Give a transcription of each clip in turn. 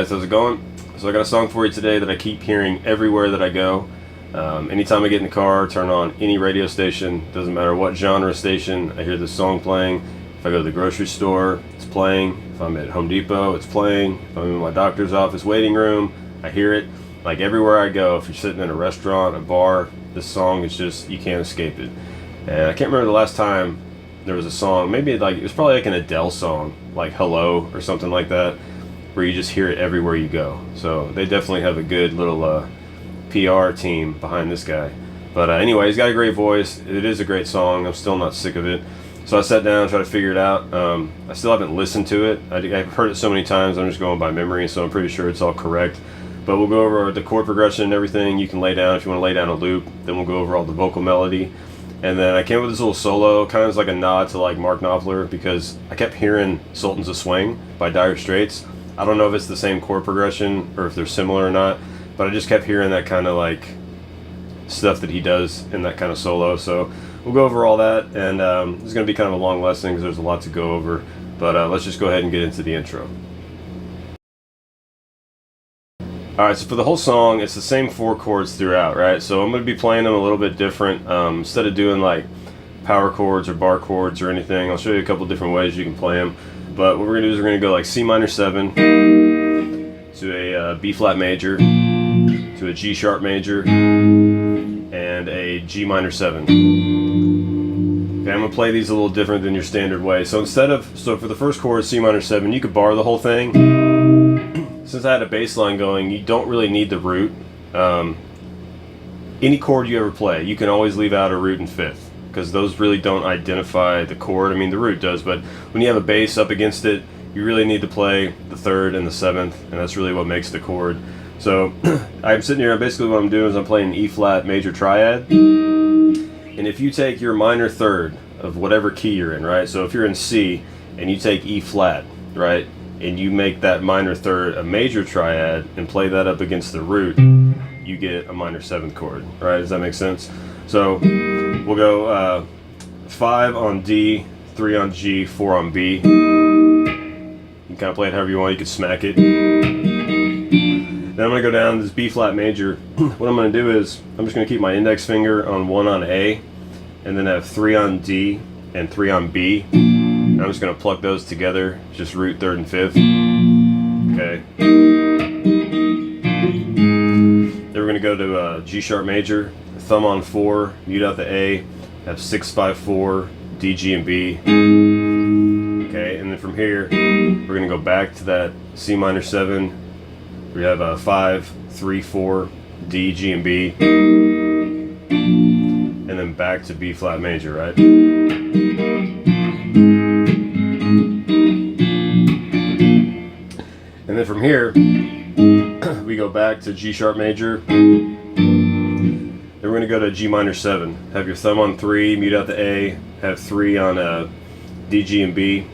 guys, how's it going? So I got a song for you today that I keep hearing everywhere that I go. Anytime I get in the car, turn on any radio station, doesn't matter what genre station, I hear this song playing. If I go to the grocery store, it's playing. If I'm at Home Depot, it's playing. If I'm in my doctor's office waiting room, I hear it. Like everywhere I go, if you're sitting in a restaurant, a bar, this song is just, you can't escape it. And I can't remember the last time there was a song, maybe like, it was probably like an Adele song, like Hello or something like that, where you just hear it everywhere you go. So they definitely have a good little PR team behind this guy. But anyway, he's got a great voice. It is a great song. I'm still not sick of it. So I sat down and tried to figure it out. I still haven't listened to it. I've heard it so many times, I'm just going by memory, so I'm pretty sure it's all correct. But we'll go over the chord progression and everything. You can lay down if you want to lay down a loop. Then we'll go over all the vocal melody. And then I came up with this little solo, kind of as like a nod to like Mark Knopfler, because I kept hearing Sultans of Swing by Dire Straits. I don't know if it's the same chord progression or if they're similar or not, but I just kept hearing that kind of like stuff that he does in that kind of solo. So we'll go over all that, and it's going to be kind of a long lesson because there's a lot to go over. But let's just go ahead and get into the intro. Alright, so for the whole song, it's the same 4 chords throughout, right? So I'm going to be playing them a little bit different. Instead of doing like power chords or bar chords or anything, I'll show you a couple different ways you can play them. But what we're going to do is we're going to go like C minor 7 to a B flat major to a G sharp major and a G minor 7. Okay, I'm going to play these a little different than your standard way. So for the first chord, C minor 7, you could bar the whole thing. Since I had a bass line going, you don't really need the root. Any chord you ever play, you can always leave out a root and 5th, because those really don't identify the chord. I mean, the root does, but when you have a bass up against it, you really need to play the 3rd and the 7th, and that's really what makes the chord. So I'm sitting here, and basically what I'm doing is I'm playing an E flat major triad, and if you take your minor 3rd of whatever key you're in, right? So if you're in C and you take E flat, right, and you make that minor 3rd a major triad and play that up against the root, you get a minor 7th chord, right? Does that make sense? So we'll go 5 on D, 3 on G, 4 on B. You can kind of play it however you want. You can smack it. Then I'm going to go down to this B flat major. What I'm going to do is I'm just going to keep my index finger on 1 on A, and then have 3 on D and 3 on B. I'm just going to pluck those together, just root 3rd and 5th. Okay. Then we're going to go to G sharp major, thumb on 4, mute out the A, have 6, 5, 4, D, G, and B. Okay, and then from here, we're going to go back to that C minor 7. We have 5, 3, 4, D, G, and B. And then back to B flat major, right? And then from here, we go back to G sharp major. Then we're going to go to G minor 7. Have your thumb on 3, mute out the A, have 3 on D, G, and B.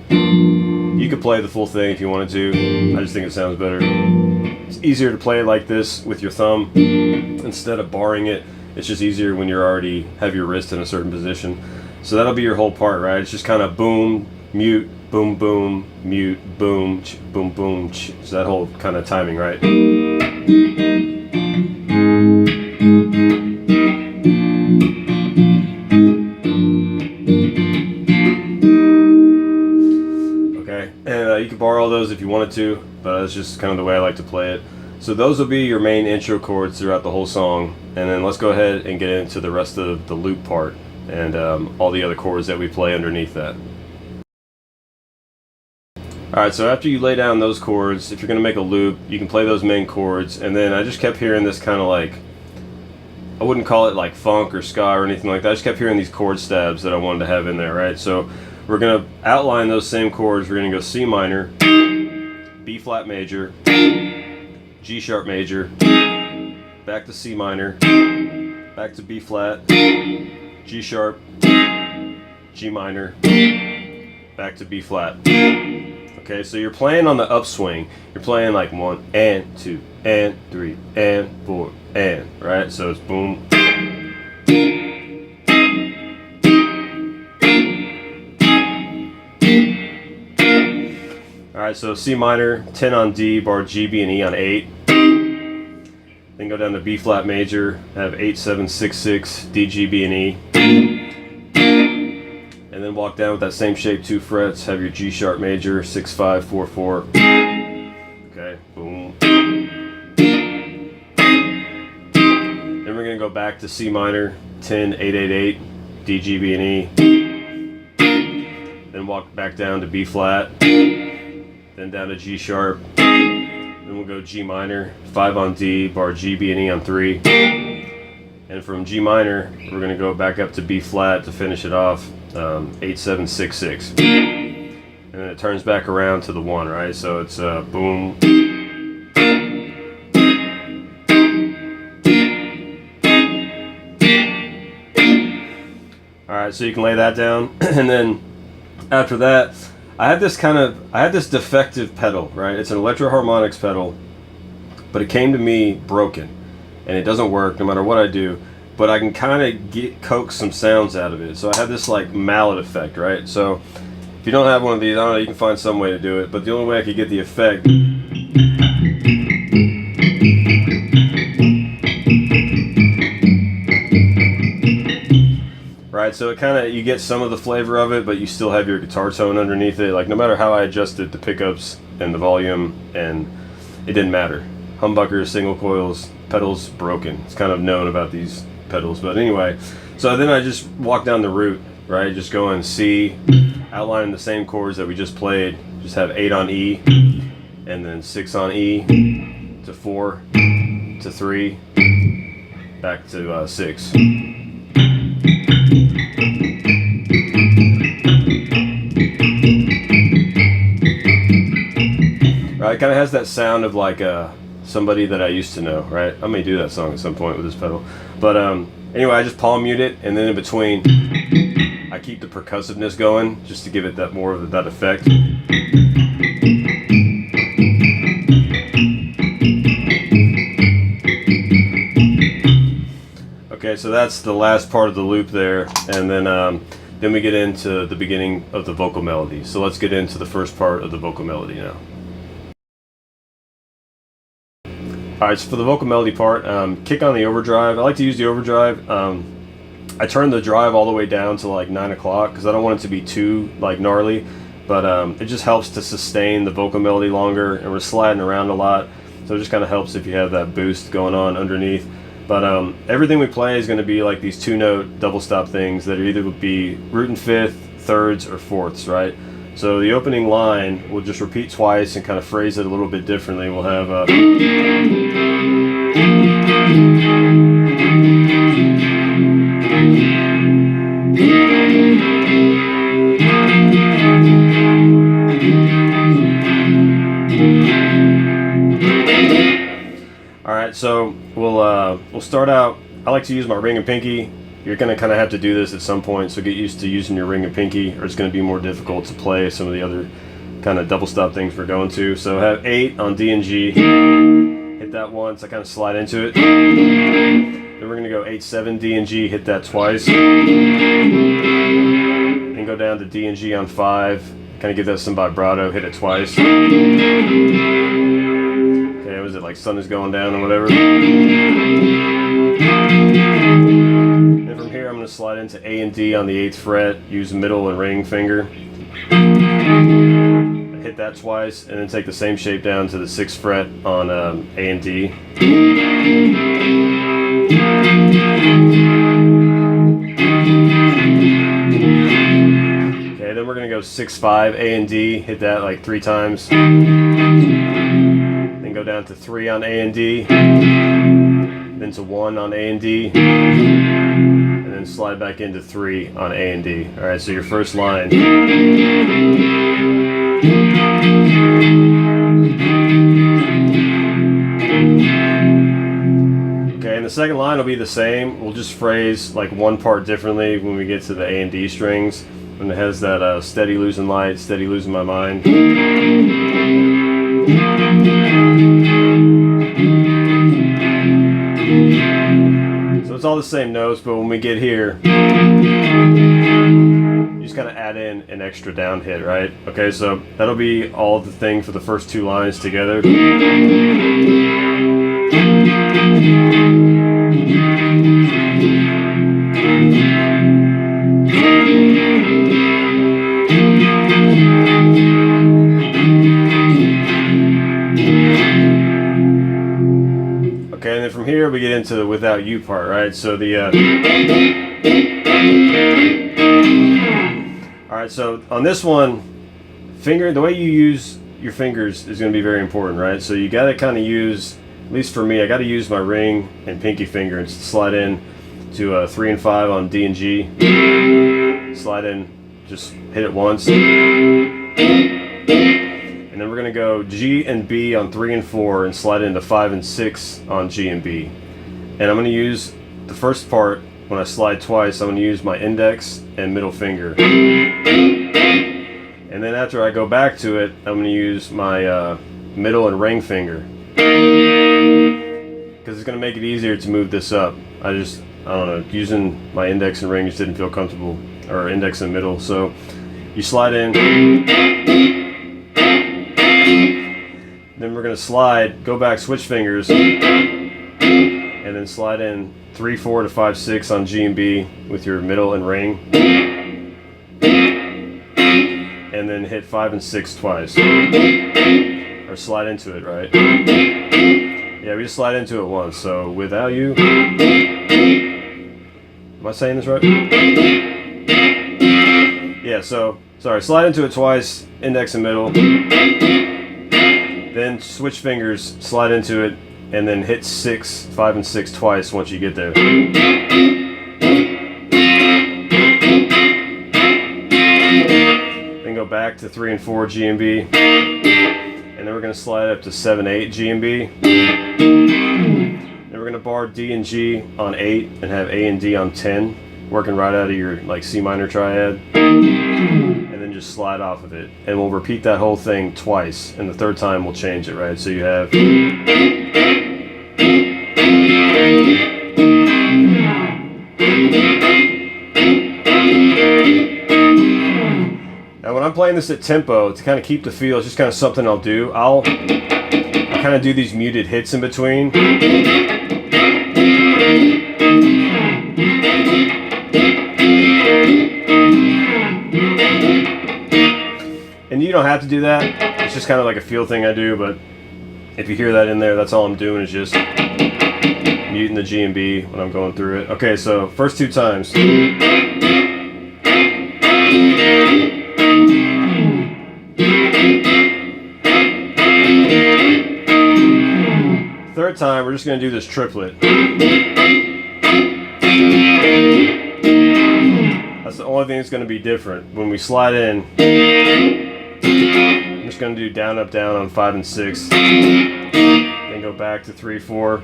You could play the full thing if you wanted to. I just think it sounds better. It's easier to play it like this with your thumb instead of barring it. It's just easier when you're already have your wrist in a certain position. So that'll be your whole part, right? It's just kind of boom, mute, boom, boom, mute, boom, boom, boom. So that whole kind of timing, right? Okay, and you can borrow all those if you wanted to, but that's just kind of the way I like to play it. So those will be your main intro chords throughout the whole song, and then let's go ahead and get into the rest of the loop part and all the other chords that we play underneath that. Alright, so after you lay down those chords, if you're going to make a loop, you can play those main chords, and then I just kept hearing this kind of like, I wouldn't call it like funk or ska or anything like that, I just kept hearing these chord stabs that I wanted to have in there, right? So we're going to outline those same chords. We're going to go C minor, B flat major, G sharp major, back to C minor, back to B flat, G sharp, G minor, back to B flat. Okay, so you're playing on the upswing. You're playing like 1 and 2 and 3 and 4 and, right? So it's boom. Alright, Alright, so C minor, 10 on D, bar G, B, and E on 8. Then go down to B flat major, have 8, 7, 6, 6, D, G, B, and E. And then walk down with that same shape, 2 frets, have your G sharp major, 6, 5, 4, 4. Okay, boom. Then we're going to go back to C minor, 10, 8, 8, 8, D, G, B, and E. Then walk back down to B flat, then down to G sharp. Then we'll go G minor, 5 on D, bar G, B, and E on 3. And from G minor, we're going to go back up to B flat to finish it off, 8, 7, 6, 6. And then it turns back around to the 1, right? So it's boom. Alright, so you can lay that down. And then after that, I had this defective pedal, right? It's an Electro-Harmonix pedal, but it came to me broken, and it doesn't work no matter what I do, but I can kind of coax some sounds out of it. So I have this like mallet effect, right? So if you don't have one of these, I don't know, you can find some way to do it, but the only way I could get the effect right, so it kind of, you get some of the flavor of it, but you still have your guitar tone underneath it. Like no matter how I adjusted the pickups and the volume, and it didn't matter. Humbuckers, single coils, pedals broken. It's kind of known about these pedals, but anyway. So then I just walk down the route, right? Just going C, outlining the same chords that we just played. Just have 8 on E, and then 6 on E, to 4, to 3, back to 6. Right, it kind of has that sound of like somebody that I used to know, right? I may do that song at some point with this pedal, but anyway, I just palm mute it, and then in between, I keep the percussiveness going just to give it that more of that effect. Okay, so that's the last part of the loop there, and then we get into the beginning of the vocal melody. So let's get into the first part of the vocal melody now. Alright, so for the vocal melody part, kick on the overdrive. I like to use the overdrive. I turn the drive all the way down to like 9 o'clock because I don't want it to be too like gnarly, but it just helps to sustain the vocal melody longer, and we're sliding around a lot, so it just kind of helps if you have that boost going on underneath. But everything we play is going to be like these 2-note double stop things that either would be root and fifth, thirds, or fourths, right? So the opening line we'll just repeat twice and kind of phrase it a little bit differently. We'll have Alright, so we'll start out. I like to use my ring and pinky. You're going to kind of have to do this at some point, so get used to using your ring and pinky, or it's going to be more difficult to play some of the other kind of double stop things we're going to. So have 8 on D and G, hit that once, I kind of slide into it. Then we're going to go 8, 7, D and G, hit that twice. Then go down to D and G on 5, kind of give that some vibrato, hit it twice. Okay, was it like sun is going down or whatever? Then from here I'm going to slide into A and D on the 8th fret, use middle and ring finger. Hit that twice, and then take the same shape down to the 6th fret on A and D. Okay, then we're going to go 6, 5, A and D, hit that like 3 times. Then go down to 3 on A and D. Then to 1 on A and D, and then slide back into 3 on A and D. Alright, so your first line. Okay, and the second line will be the same. We'll just phrase like one part differently when we get to the A and D strings. And it has that steady losing light, steady losing my mind. So it's all the same notes, but when we get here, you just kind of add in an extra down hit, right? Okay, so that'll be all the thing for the first two lines together. Okay, and then from here we get into the without you part, right? So the alright, so on this one, the way you use your fingers is going to be very important, right? So you got to kind of use, at least for me, I got to use my ring and pinky finger and slide in to 3 and 5 on D and G. Slide in, just hit it once. And then we're going to go G and B on 3 and 4 and slide into 5 and 6 on G and B. And I'm going to use the first part, when I slide twice, I'm going to use my index and middle finger. And then after I go back to it, I'm going to use my middle and ring finger. Because it's going to make it easier to move this up. I don't know, using my index and ring just didn't feel comfortable, or index and middle. So you slide in. Then we're going to slide, go back, switch fingers, and then slide in 3, 4 to 5, 6 on G and B with your middle and ring. And then hit 5 and 6 twice. Or slide into it, right? Yeah, we just slide into it once. So without you. Am I saying this right? Yeah, so, sorry, slide into it twice, index and middle. Then switch fingers, slide into it, and then hit 5 and 6 twice once you get there. Then go back to 3 and 4 G and B. And then we're going to slide up to 7, 8 G and B. Then we're going to bar D and G on 8 and have A and D on 10, working right out of your like C minor triad. And then just slide off of it. And we'll repeat that whole thing twice, and the third time we'll change it, right? So you have. Now when I'm playing this at tempo, to kind of keep the feel, it's just kind of something I'll do. I'll kind of do these muted hits in between. And you don't have to do that. It's just kind of like a feel thing I do, but if you hear that in there, that's all I'm doing is just muting the G and B when I'm going through it. Okay, so first two times. Third time, we're just going to do this triplet. That's the only thing that's going to be different. When we slide in, I'm just going to do down, up, down on 5 and 6. Then go back to 3, 4,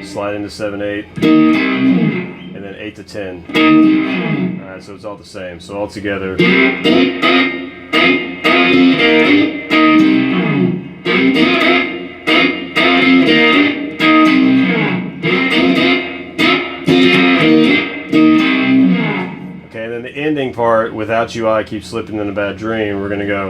slide into 7, 8, and then 8 to 10. Alright, so it's all the same. So all together. Okay, and then the ending part, without you I keep slipping in a bad dream, we're going to go.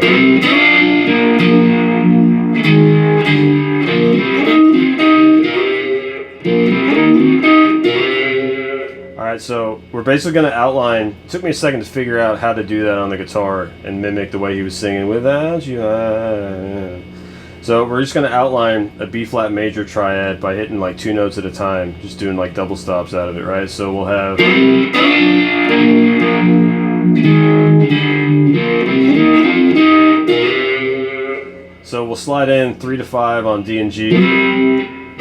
Alright, so we're basically going to outline, it took me a second to figure out how to do that on the guitar and mimic the way he was singing, without you I. So we're just going to outline a B flat major triad by hitting like 2 notes at a time, just doing like double stops out of it, right? So we'll have. So we'll slide in 3 to 5 on D and G. And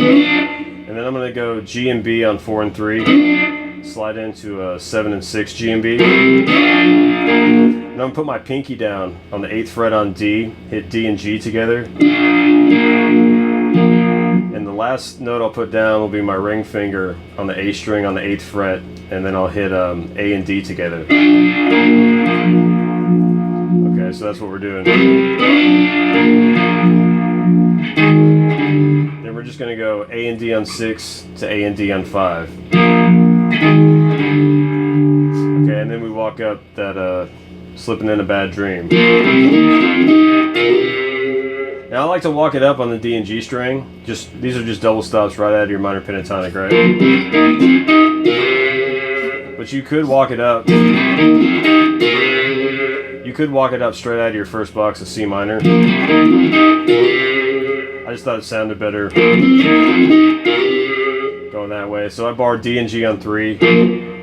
then I'm going to go G and B on 4 and 3. Slide into 7 and 6 G and B. And I'm going to put my pinky down on the 8th fret on D, hit D and G together. And the last note I'll put down will be my ring finger on the A string on the 8th fret, and then I'll hit A and D together. Okay, so that's what we're doing. Then we're just going to go A and D on 6 to A and D on 5. Okay, and then we walk up that Slipping in a Bad Dream. Now I like to walk it up on the D and G string. These are just double stops right out of your minor pentatonic, right? But you could walk it up. You could walk it up straight out of your first box of C minor. I just thought it sounded better going that way. So I barred D and G on 3,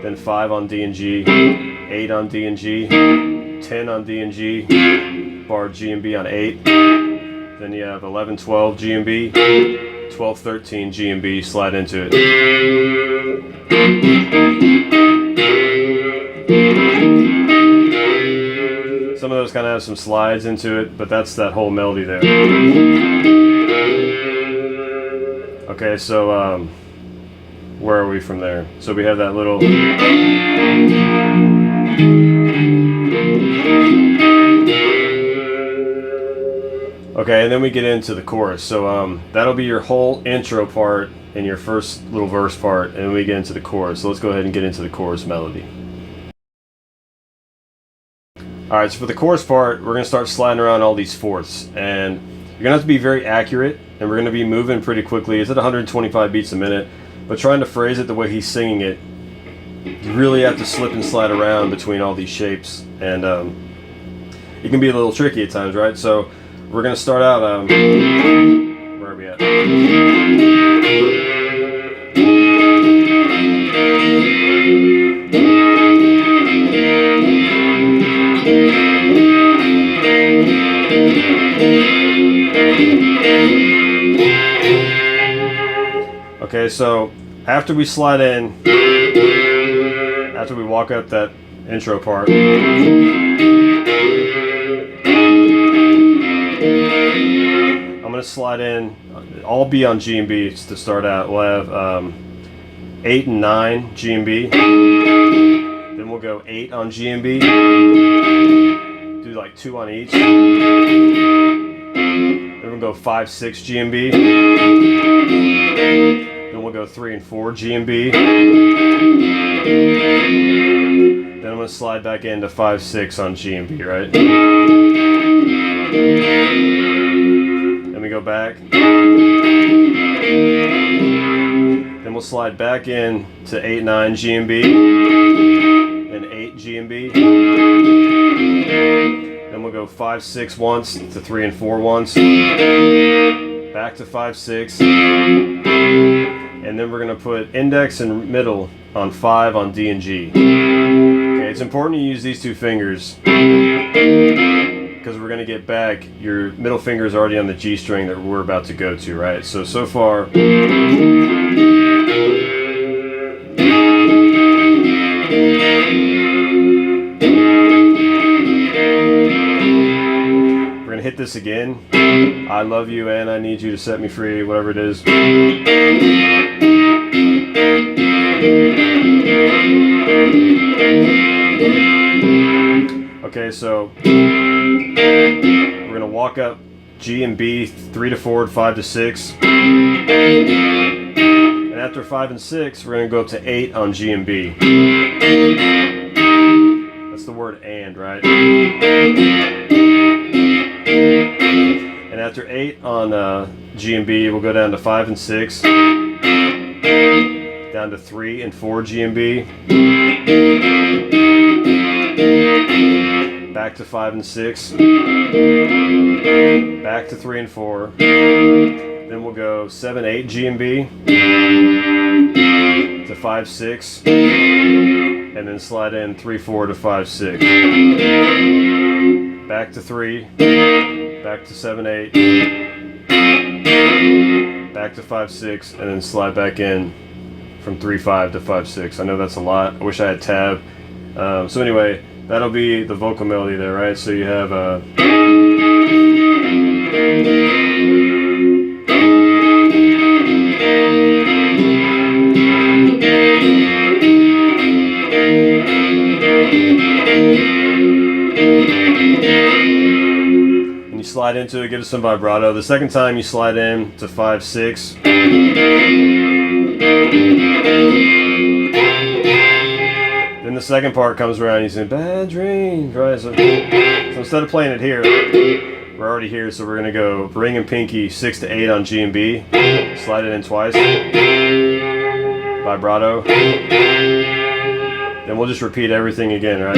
then 5 on D and G, 8 on D and G, 10 on D and G, barred G and B on 8. Then you have 11, 12 G and B, 12, 13 G and B, slide into it. Some of those kind of have some slides into it, but that's that whole melody there. Okay, so where are we from there? So we have that little... Okay, and then we get into the chorus. So that'll be your whole intro part and your first little verse part, and then we get into the chorus. So let's go ahead and get into the chorus melody. Alright, so for the chorus part, we're going to start sliding around all these fourths, and you're going to have to be very accurate, and we're going to be moving pretty quickly. It's at 125 beats a minute, but trying to phrase it the way he's singing it, you really have to slip and slide around between all these shapes, and it can be a little tricky at times, right? So we're going to start out, where are we at? Okay, so after we slide in, after we walk up that intro part, I'm going to slide in, all B on G and B to start out. We'll have 8 and 9 G and B, then we'll go 8 on G and B, do like 2 on each, then we'll go 5, 6 G and B, then we'll go 3 and 4 G and B, then I'm going to slide back into 5, 6 on G and B, right? Then we go back, then we'll slide back in to 8, 9 G and B, then 8 G and B, then we'll go 5, 6 once to 3 and 4 once, back to 5, 6, and then we're going to put index and middle on 5 on D and G. Okay, it's important to use these 2 fingers because we're going to get back, your middle finger is already on the G string that we're about to go to, right? So far, hit this again. I love you and I need you to set me free, whatever it is. Okay, so we're gonna walk up G and B 3 to 4, 5 to 6. And after 5 and 6, we're gonna go up to 8 on G and B. That's the word and, right? And after 8 on G and B, we'll go down to 5 and 6, down to 3 and 4 G and B, back to 5 and 6, back to 3 and 4, then we'll go 7, 8 G and B, to 5, 6, and then slide in 3, 4 to 5, 6, back to 3, back to 7, 8, back to 5, 6, and then slide back in from 3, 5 to 5, 6. I know that's a lot. I wish I had tab. So anyway, that'll be the vocal melody there, right? So you have and you slide into it, give it some vibrato. The second time you slide in to 5, 6. Then the second part comes around, he's in bad dreams, right? So instead of playing it here, we're already here, so we're gonna go ring and pinky 6 to 8 on G and B, slide it in twice, vibrato, then we'll just repeat everything again, right?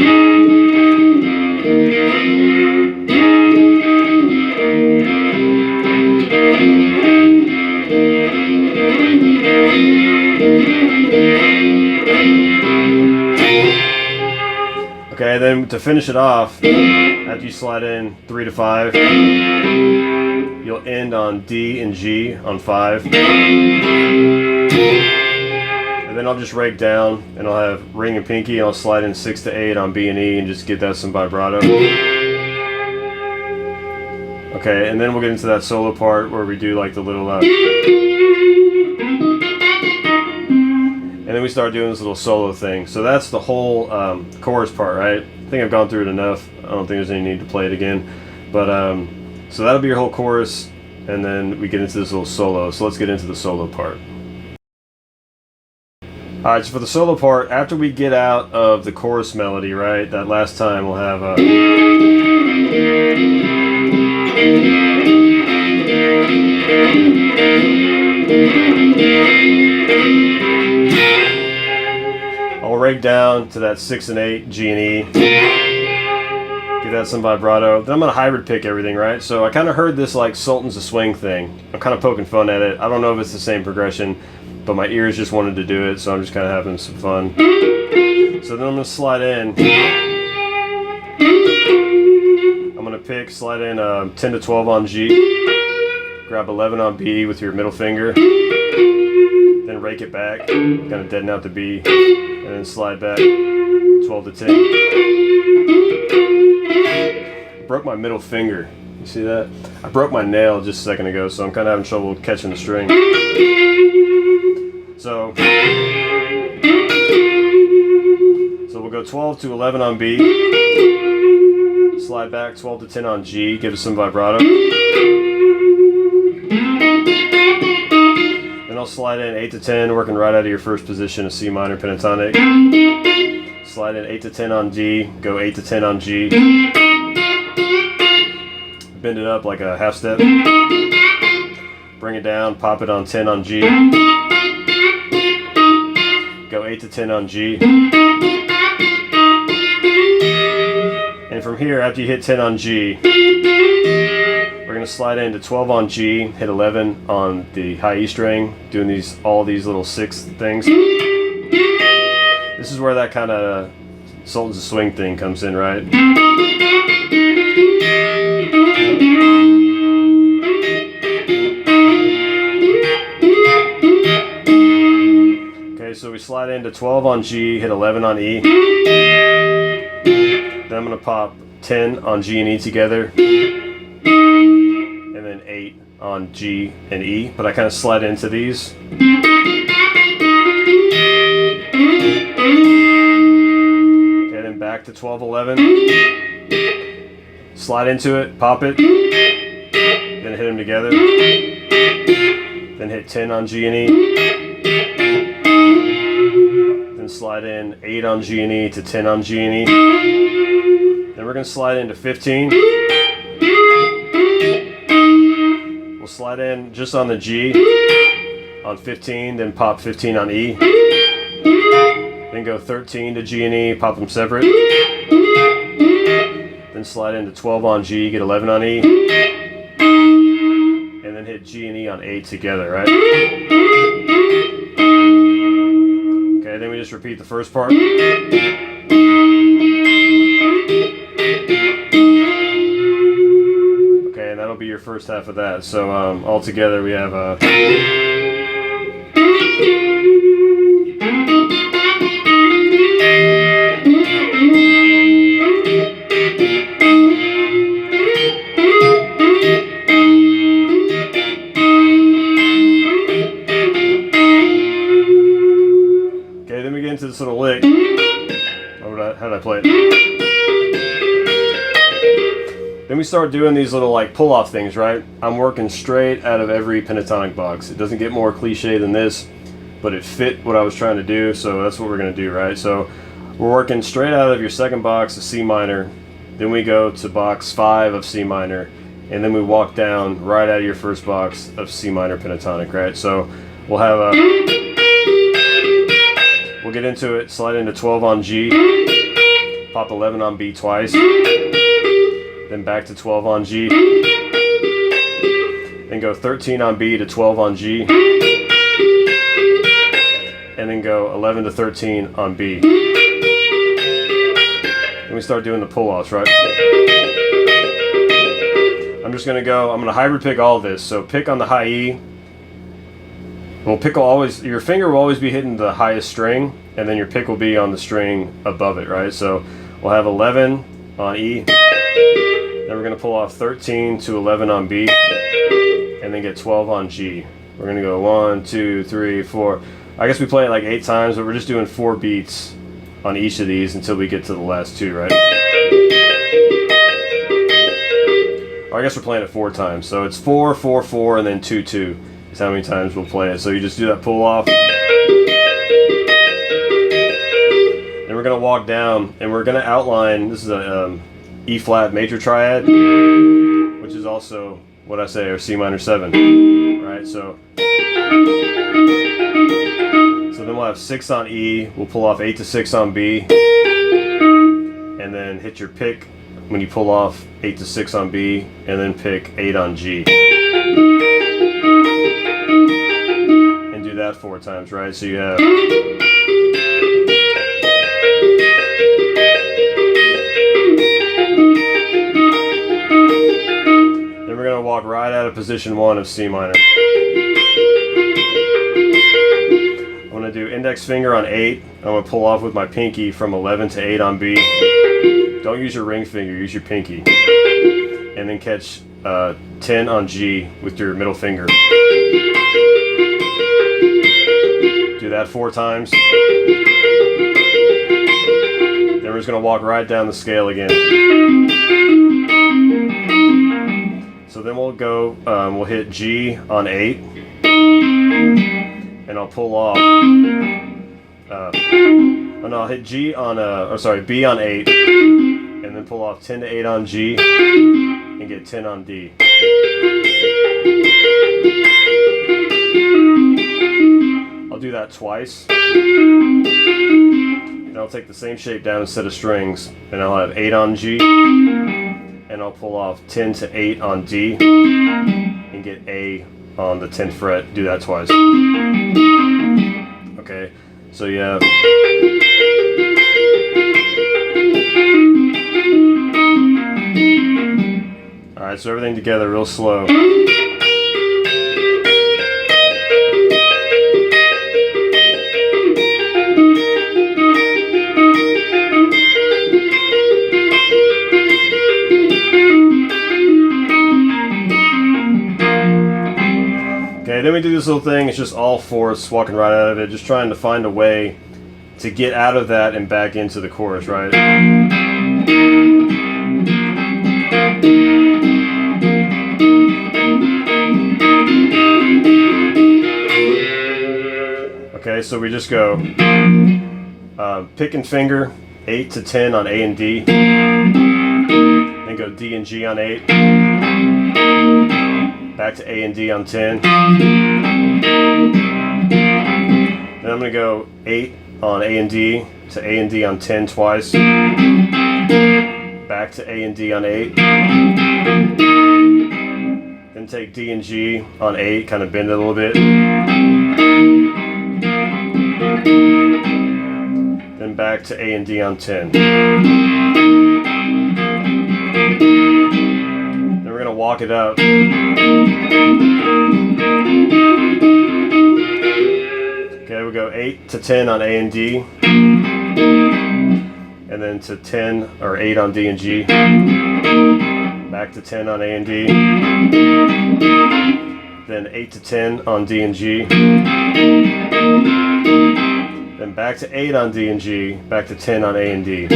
Okay, then to finish it off, after you slide in 3 to 5, you'll end on D and G on 5. And then I'll just rake down and I'll have ring and pinky and I'll slide in 6 to 8 on B and E and just give that some vibrato. Okay, and then we'll get into that solo part where we do like the little and then we start doing this little solo thing. So that's the whole chorus part, right? I think I've gone through it enough. I don't think there's any need to play it again. But so that'll be your whole chorus, and then we get into this little solo. So let's get into the solo part. Alright, so for the solo part, after we get out of the chorus melody, right, that last time we'll have a... I'll rake down to that 6 and 8 G and E, give that some vibrato. Then I'm going to hybrid pick everything, right? So I kind of heard this like Sultans of Swing thing. I'm kind of poking fun at it. I don't know if it's the same progression, but my ears just wanted to do it, so I'm just kind of having some fun. So then I'm going to slide in. I'm going to pick, slide in 10 to 12 on G, grab 11 on B with your middle finger, then rake it back, kind of deaden out the B, and then slide back 12 to 10. I broke my middle finger. You see that? I broke my nail just a second ago, so I'm kind of having trouble catching the string. So we'll go 12 to 11 on B, slide back 12 to 10 on G, give it some vibrato. Then I'll slide in 8 to 10, working right out of your first position, a C minor pentatonic. Slide in 8 to 10 on D, go 8 to 10 on G. Bend it up like a half step. Bring it down, pop it on 10 on G. Go 8 to 10 on G. And from here, after you hit 10 on G, we're going to slide into 12 on G, hit 11 on the high E string, doing all these little 6 things. This is where that kind of Sultans of Swing thing comes in, right? Okay, so we slide into 12 on G, hit 11 on E. Then I'm going to pop 10 on G and E together. And then 8 on G and E, but I kind of slide into these. Okay, then back to 12, 11. Slide into it, pop it, then hit them together. Then hit 10 on G and E. Then slide in 8 on G and E to 10 on G and E. Then we're going to slide into 15. Slide in just on the G on 15, then pop 15 on E. Then go 13 to G and E, pop them separate. Then slide into 12 on G, get 11 on E. And then hit G and E on 8 together, right? Okay, then we just repeat the first part. And that'll be your first half of that. So all together we have okay, then we get into this little lick. How did I play it? Then we start doing these little like pull-off things, right? I'm working straight out of every pentatonic box. It doesn't get more cliche than this, but it fit what I was trying to do, so that's what we're gonna do, right? So we're working straight out of your second box of C minor, then we go to box 5 of C minor, and then we walk down right out of your first box of C minor pentatonic, right? So we'll have a, we'll get into it, slide into 12 on G, pop 11 on B twice, then back to 12 on G, then go 13 on B to 12 on G, and then go 11 to 13 on B. Then we start doing the pull-offs, right? I'm just gonna go, I'm gonna hybrid pick all of this. So pick on the high E. We'll pick always, your finger will always be hitting the highest string, and then your pick will be on the string above it, right? So we'll have 11 on E, then we're gonna pull off 13 to 11 on B, and then get 12 on G. We're gonna go 1, 2, 3, 4. I guess we play it like 8 times, but we're just doing 4 beats on each of these until we get to the last 2, right? Or I guess we're playing it 4 times. So it's 4, 4, 4, and then 2, 2 is how many times we'll play it. So you just do that pull off. Then we're gonna walk down and we're gonna outline, this is a E flat major triad, which is also what I say, or C minor 7, right? So then we'll have 6 on E, we'll pull off 8 to 6 on B, and then hit your pick when you pull off 8 to 6 on B, and then pick 8 on G. And do that 4 times, right? So you have, then we're gonna walk right out of position 1 of C minor. I'm gonna do index finger on 8. I'm gonna pull off with my pinky from 11 to 8 on B. Don't use your ring finger, use your pinky. And then catch 10 on G with your middle finger. Do that 4 times. Then we're just gonna walk right down the scale again. So then we'll go, we'll hit G on 8. And I'll pull off, I'll hit G on, B on 8, and then pull off 10 to 8 on G, and get 10 on D. I'll do that twice, and I'll take the same shape down instead of strings, and I'll have 8 on G, and I'll pull off 10 to 8 on D, and get A on the 10th fret. Do that twice. Okay, so you have, alright, so everything together real slow. Okay, then we do this little thing, it's just all fourths, walking right out of it, just trying to find a way to get out of that and back into the chorus, right? Okay, so we just go pick and finger, 8 to 10 on A and D, then go D and G on 8, back to A and D on 10. Then I'm going to go 8 on A and D to A and D on 10 twice. Back to A and D on 8. Then take D and G on 8, kind of bend it a little bit. Then back to A and D on 10. Then we're going to walk it out. Okay, we go 8 to 10 on A and D, and then to 10 or 8 on D and G, back to 10 on A and D, then 8 to 10 on D and G, then back to 8 on D and G, back to 10 on A and D,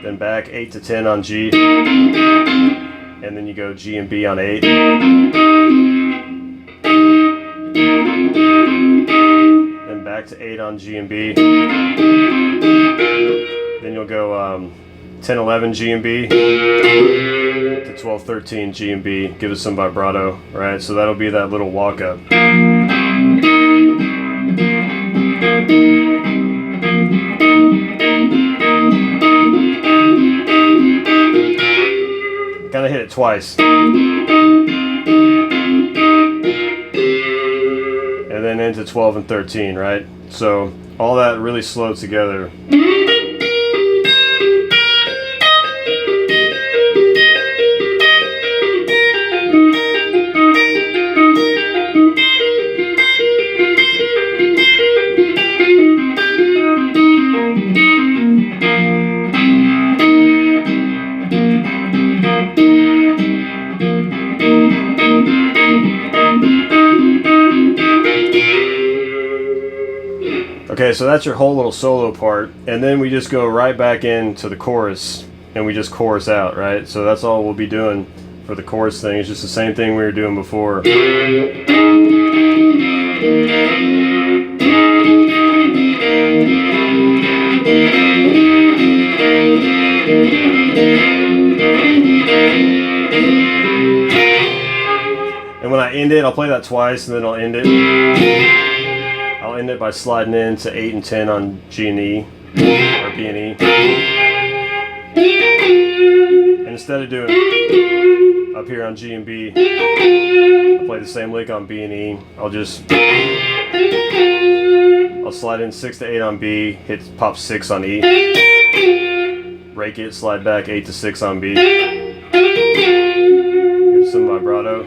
then back 8 to 10 on G, and then you go G and B on 8, then back to 8 on G and B. Then you'll go 10, 11 G and B to 12, 13 G and B. Give it some vibrato, right? So that'll be that little walk up. Kind of hit it twice. And then into 12 and 13, right? So all that really slowed together. Okay, so that's your whole little solo part, and then we just go right back into the chorus, and we just chorus out, right? So that's all we'll be doing for the chorus thing. It's just the same thing we were doing before. And when I end it, I'll play that twice, and then I'll end it. I'll end it by sliding into 8 and 10 on G and E, or B and E. And instead of doing up here on G and B, I'll play the same lick on B and E. I'll slide in 6 to 8 on B, hit pop 6 on E, rake it, slide back 8 to 6 on B, give some vibrato.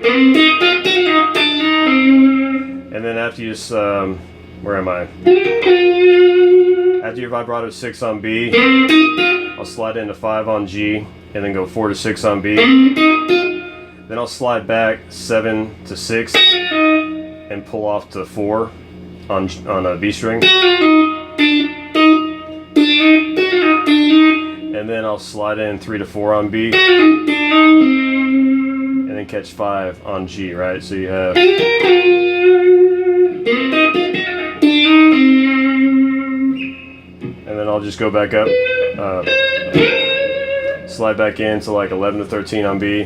And then after you just, where am I? After your vibrato 6 on B, I'll slide into 5 on G, and then go 4 to 6 on B. Then I'll slide back 7 to 6, and pull off to 4 on a B string. And then I'll slide in 3 to 4 on B, and then catch 5 on G, right? So you have... And then I'll just go back up, slide back in to like 11 to 13 on B,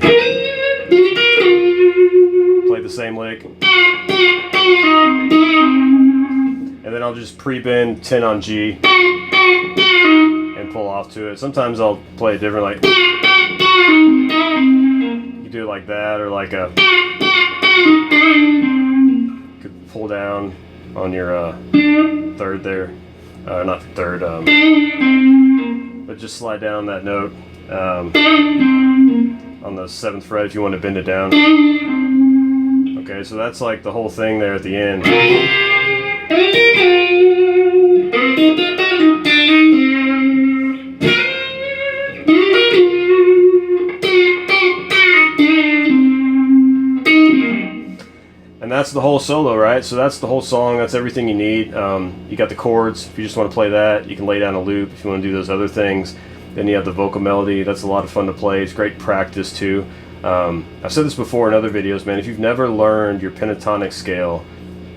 play the same lick, and then I'll just pre-bend 10 on G and pull off to it. Sometimes I'll play it different, like you do it like that, or like a, you could pull down on your third there. Not the third, but just slide down that note on the 7th fret if you want to bend it down. Okay, so that's like the whole thing there at the end. And that's the whole solo, right? So that's the whole song. That's everything you need. You got the chords. If you just want to play that, you can lay down a loop. If you want to do those other things, then you have the vocal melody. That's a lot of fun to play. It's great practice too. I've said this before in other videos, man. If you've never learned your pentatonic scale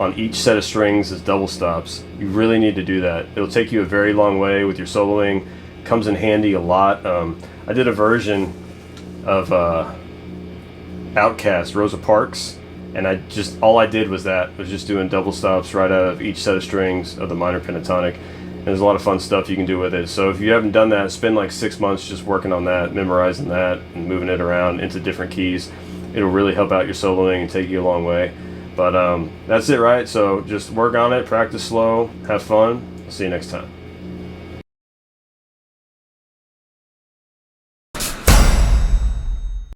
on each set of strings as double stops, you really need to do that. It'll take you a very long way with your soloing. Comes in handy a lot. I did a version of Outkast, Rosa Parks. And all I did was just doing double stops right out of each set of strings of the minor pentatonic. And there's a lot of fun stuff you can do with it. So if you haven't done that, spend like 6 months just working on that, memorizing that, and moving it around into different keys. It'll really help out your soloing and take you a long way. But that's it, right? So just work on it, practice slow, have fun. I'll see you next time.